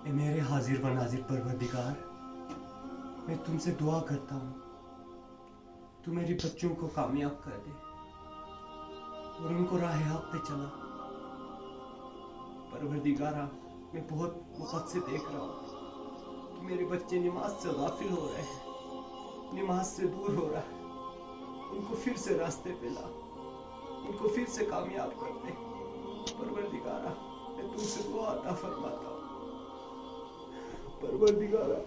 اے میرے حاضر و ناظر پروردگار، میں تم سے دعا کرتا ہوں تو میرے بچوں کو کامیاب کر دے اور ان کو راہ حق پہ چلا۔ پروردگارا، میں بہت وقت سے دیکھ رہا ہوں کہ میرے بچے نماز سے غافل ہو رہے ہیں، نماز سے دور ہو رہا ہے۔ ان کو پھر سے راستے پہ لا، ان کو پھر سے کامیاب کر دے۔ پروردگارا، میں تم سے دعا عطا فرماتا ہوں۔ پروردگارا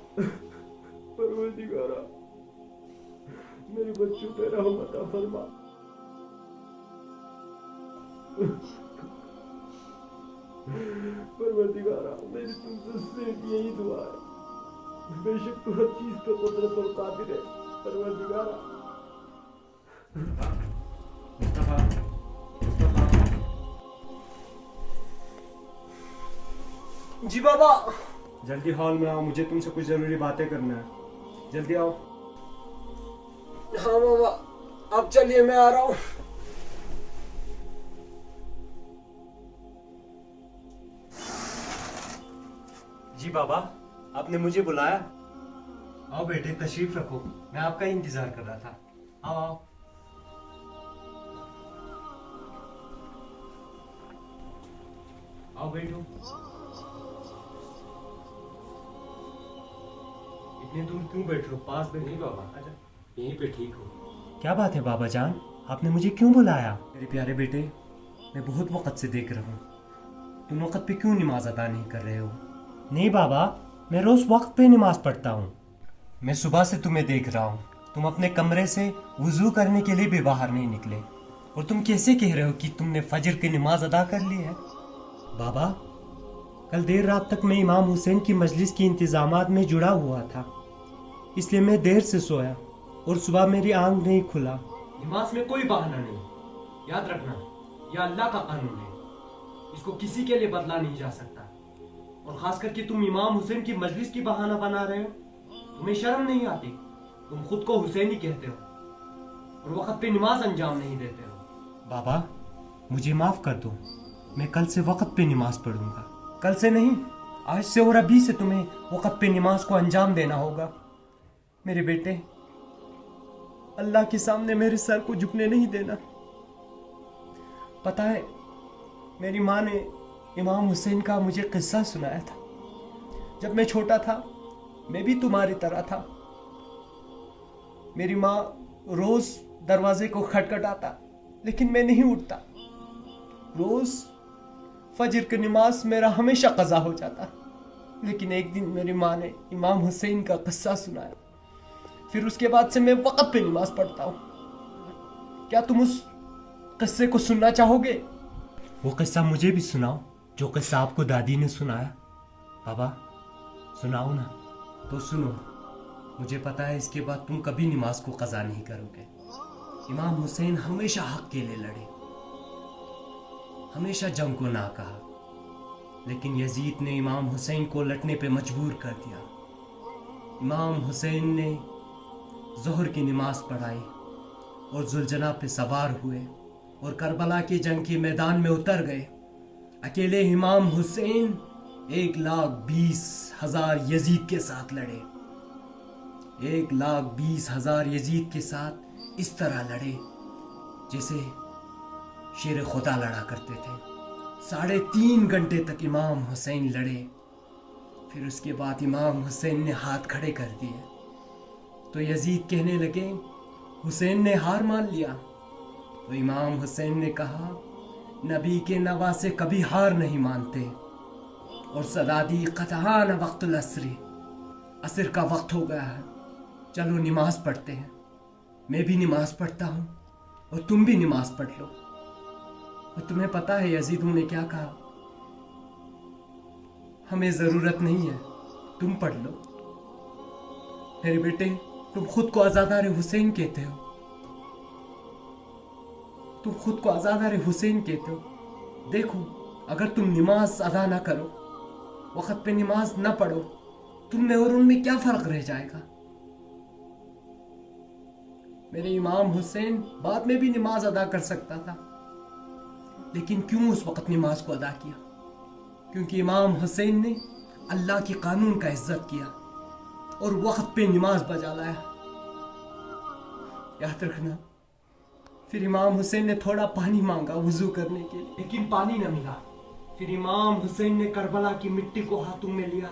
میرے بچوں پہ رحم عطا فرما۔ پروردگارا، میری تم سے صرف یہی دعا ہے، بے شک تو ہر چیز پہ قدرت اور قادر ہے۔ پروردگارا، جی بابا، جلدی ہال میں آؤ، مجھے تم سے کچھ ضروری باتیں کرنا ہے، جلدی آؤ۔ ہاں بابا، اب چلیے میں آ رہا ہوں۔ جی بابا، آپ نے مجھے بلایا؟ آؤ بیٹے، تشریف رکھو، میں آپ کا ہی انتظار کر رہا تھا۔ آؤ آؤ۔ آؤ بیٹھو۔ اتنے دور کیوں بیٹھ رہے ہو؟ پاس بیٹھو۔ نہیں بابا، اچھا یہیں پہ ٹھیک ہو۔ کیا بات ہے بابا جان، آپ نے مجھے کیوں بلایا؟ میرے پیارے بیٹے، میں بہت وقت سے دیکھ رہا ہوں، تم وقت پہ کیوں نماز ادا نہیں کر رہے ہو؟ نہیں بابا، میں روز وقت پہ نماز پڑھتا ہوں۔ میں صبح سے تمہیں دیکھ رہا ہوں، تم اپنے کمرے سے وضو کرنے کے لیے بھی باہر نہیں نکلے، اور تم کیسے کہہ رہے ہو کہ تم نے فجر کی نماز ادا کر لی ہے؟ بابا، کل دیر رات تک میں امام حسین کی مجلس کی انتظامات میں جڑا ہوا تھا، اس لیے میں دیر سے سویا اور صبح میری آنکھ نہیں کھلا۔ نماز میں کوئی بہانہ نہیں، یاد رکھنا، یہ اللہ کا قانون ہے، اس کو کسی کے لیے بدلا نہیں جا سکتا۔ اور خاص کر کے تم امام حسین کی مجلس کی بہانہ بنا رہے ہو، تمہیں شرم نہیں آتی؟ تم خود کو حسینی کہتے ہو اور وقت پہ نماز انجام نہیں دیتے ہو۔ بابا، مجھے معاف کر دو، میں کل سے وقت پہ نماز پڑھوں گا۔ کل سے نہیں، آج سے اور ابھی سے تمہیں وقت پہ نماز کو انجام دینا ہوگا۔ میرے بیٹے، اللہ کے سامنے میرے سر کو جھکنے نہیں دینا۔ پتہ ہے، میری ماں نے امام حسین کا مجھے قصہ سنایا تھا۔ جب میں چھوٹا تھا، میں بھی تمہاری طرح تھا۔ میری ماں روز دروازے کو کھٹکھٹاتا، لیکن میں نہیں اٹھتا۔ روز فجر کی نماز میرا ہمیشہ قضا ہو جاتا، لیکن ایک دن میری ماں نے امام حسین کا قصہ سنایا، پھر اس کے بعد سے میں وقت پہ نماز پڑھتا ہوں۔ کیا تم اس قصے کو سننا چاہو گے؟ وہ قصہ مجھے بھی سناؤ، جو قصہ آپ کو دادی نے سنایا۔ بابا، سناؤ نا۔ تو سنو، مجھے پتا ہے اس کے بعد تم کبھی نماز کو قضا نہیں کرو گے۔ امام حسین ہمیشہ حق کے لیے لڑے، ہمیشہ جنگ کو نہ کہا، لیکن یزید نے امام حسین کو لٹنے پہ مجبور کر دیا۔ امام حسین نے ظہر کی نماز پڑھائی اور ذوالجناح پہ سوار ہوئے اور کربلا کی جنگ کے میدان میں اتر گئے۔ اکیلے امام حسین 1,20,000 یزید کے ساتھ لڑے۔ 1,20,000 یزید کے ساتھ اس طرح لڑے جیسے شیر خدا لڑا کرتے تھے۔ 3.5 گھنٹے تک امام حسین لڑے۔ پھر اس کے بعد امام حسین نے ہاتھ کھڑے کر دیے تو یزید کہنے لگے حسین نے ہار مان لیا۔ تو امام حسین نے کہا نبی کے نواسے کبھی ہار نہیں مانتے، اور صدا دی قطعان وقت العصر، عصر کا وقت ہو گیا ہے، چلو نماز پڑھتے ہیں۔ میں بھی نماز پڑھتا ہوں اور تم بھی نماز پڑھ لو۔ اور تمہیں پتا ہے یزیدوں نے کیا کہا؟ ہمیں ضرورت نہیں ہے، تم پڑھ لو۔ میرے بیٹے، تم خود کو عزادار حسین کہتے ہو، تم خود کو عزادار حسین کہتے ہو۔ دیکھو، اگر تم نماز ادا نہ کرو، وقت پہ نماز نہ پڑھو، تم میں اور ان میں کیا فرق رہ جائے گا؟ میرے امام حسین بعد میں بھی نماز ادا کر سکتا تھا، لیکن کیوں اس وقت نماز کو ادا کیا؟ کیونکہ امام حسین نے اللہ کے قانون کا عزت کیا اور وقت پہ نماز بجا لایا. یاد رکھنا پھر امام حسین نے تھوڑا پانی مانگا وضو کرنے کے لیے لیکن پانی نہ ملا. پھر امام حسین نے کربلا کی مٹی کو ہاتھوں میں لیا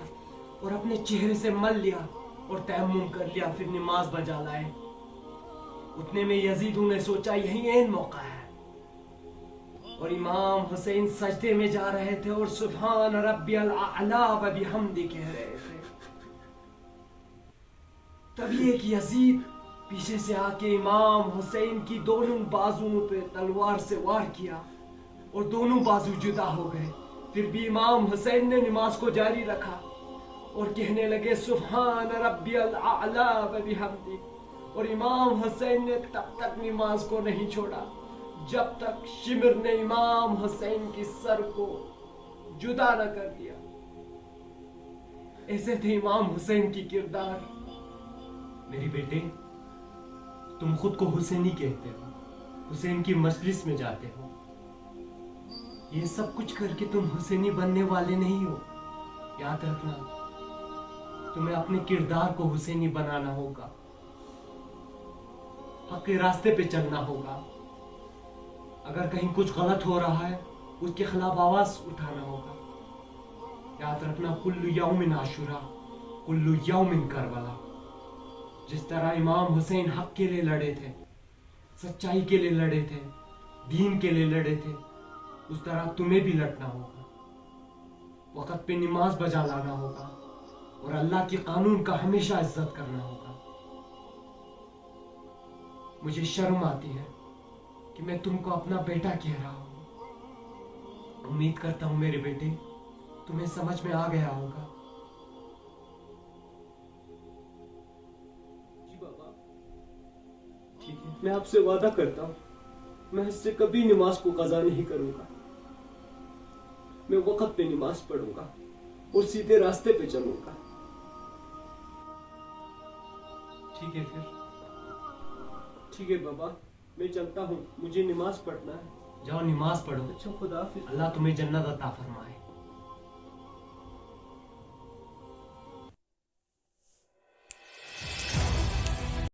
اور اپنے چہرے سے مل لیا اور تیمم کر لیا. پھر نماز بجا لائے. اتنے میں یزیدوں نے سوچا یہی عین موقع ہے اور امام حسین سجدے میں جا رہے تھے اور سبحان ربی الاعلی و بحمدہ کہہ رہے تھے. تبھی ایک یزید پیچھے سے آ کے امام حسین کی دونوں بازوؤں پہ تلوار سے وار کیا اور دونوں بازو جدا ہو گئے. پھر بھی امام حسین نے نماز کو جاری رکھا اور کہنے لگے سبحان ربی الاعلی و بحمدہ. اور امام حسین نے تب تک نماز کو نہیں چھوڑا جب تک شمر نے امام حسین کی سر کو جدا نہ کر دیا. ایسے تھے امام حسین کی کردار. میری بیٹے تم خود کو حسینی کہتے ہو, حسین کی مجلس میں جاتے ہو. یہ سب کچھ کر کے تم حسینی بننے والے نہیں ہو. یاد رکھنا تمہیں اپنے کردار کو حسینی بنانا ہوگا, حق کے راستے پہ چلنا ہوگا. اگر کہیں کچھ غلط ہو رہا ہے اس کے خلاف آواز اٹھانا ہوگا. یاد رکھنا کل یوم عاشورہ کل یوم کربلا. جس طرح امام حسین حق کے لیے لڑے تھے, سچائی کے لیے لڑے تھے, دین کے لیے لڑے تھے, اس طرح تمہیں بھی لڑنا ہوگا. وقت پہ نماز بجا لانا ہوگا اور اللہ کے قانون کا ہمیشہ عزت کرنا ہوگا. مجھے شرم آتی ہے کہ میں تم کو اپنا بیٹا کہہ رہا ہوں. امید کرتا ہوں میرے بیٹے تمہیں سمجھ میں آ گیا ہوگا. جی بابا ٹھیک ہے, میں آپ سے وعدہ کرتا ہوں میں اس سے کبھی نماز کو قضا نہیں کروں گا. میں وقت پہ نماز پڑھوں گا اور سیدھے راستے پہ چلوں گا. ٹھیک ہے پھر ٹھیک ہے بابا, میں چلتا ہوں, مجھے نماز پڑھنا ہے. جاؤ نماز پڑھو. اچھا خدا حافظ. اللہ تمہیں جنت عطا فرمائے.